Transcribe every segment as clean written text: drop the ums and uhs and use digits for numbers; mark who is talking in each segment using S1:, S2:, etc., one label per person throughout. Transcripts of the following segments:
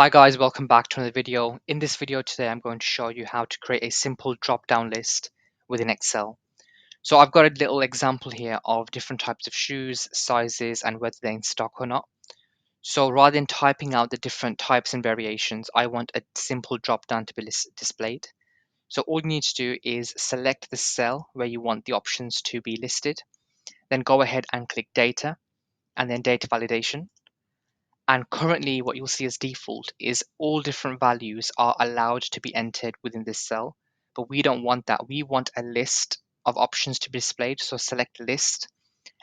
S1: Hi guys, welcome back to another video. In this video today, I'm going to show you how to create a simple drop-down list within Excel. So I've got a little example here of different types of shoes, sizes, and whether they're in stock or not. So rather than typing out the different types and variations, I want a simple drop-down to be displayed. So all you need to do is select the cell where you want the options to be listed, then go ahead and click Data, and then Data Validation. And currently what you'll see as default is all different values are allowed to be entered within this cell, but we don't want that. We want a list of options to be displayed. So select list,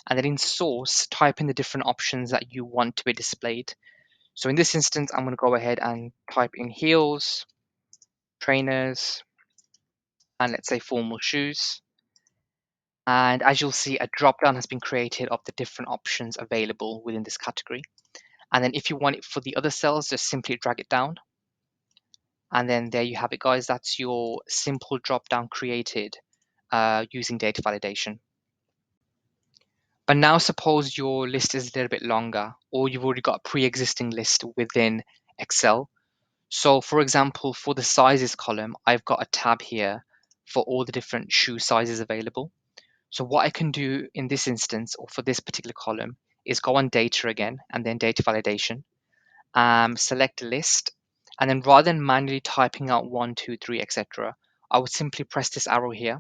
S1: and then in source, type in the different options that you want to be displayed. So in this instance, I'm going to go ahead and type in heels, trainers, and let's say formal shoes. And as you'll see, a drop down has been created of the different options available within this category. And then if you want it for the other cells, just simply drag it down. And then there you have it, guys. That's your simple drop down created using data validation. But now suppose your list is a little bit longer, or you've already got a pre-existing list within Excel. So for example, for the sizes column, I've got a tab here for all the different shoe sizes available. So what I can do in this instance, or for this particular column, is go on data again, and then data validation, select list, and then rather than manually typing out 1, 2, 3, etc., I would simply press this arrow here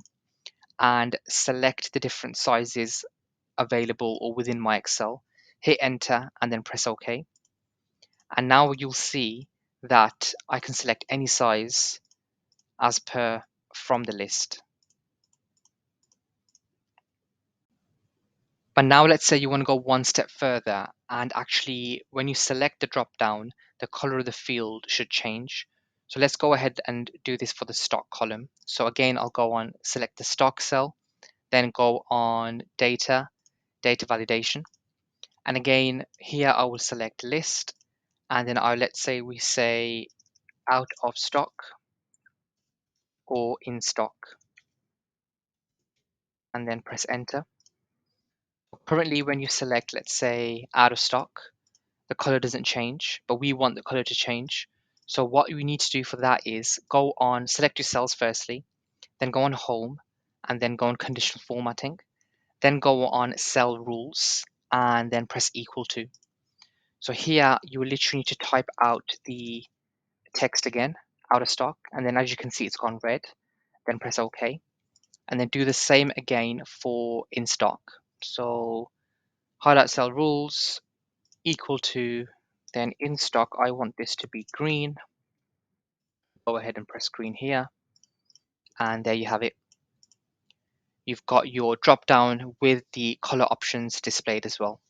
S1: and select the different sizes available or within my Excel, hit enter, and then press OK. And now you'll see that I can select any size as per from the list. But now let's say you want to go one step further, and actually when you select the drop down, the color of the field should change. So let's go ahead and do this for the stock column. So again, I'll go on, select the stock cell, then go on data, data validation. And again, here I will select list, and then let's say we say out of stock or in stock, and then press enter. Currently, when you select, let's say out of stock, the color doesn't change, but we want the color to change. So what we need to do for that is go on, select your cells firstly, then go on home, and then go on conditional formatting, then go on cell rules, and then press equal to. So here you will literally need to type out the text again, out of stock, and then as you can see it's gone red, then press OK, and then do the same again for in stock. So highlight cell rules, equal to, then in stock, I want this to be green. Go ahead and press green here. And there you have it. You've got your drop down with the color options displayed as well.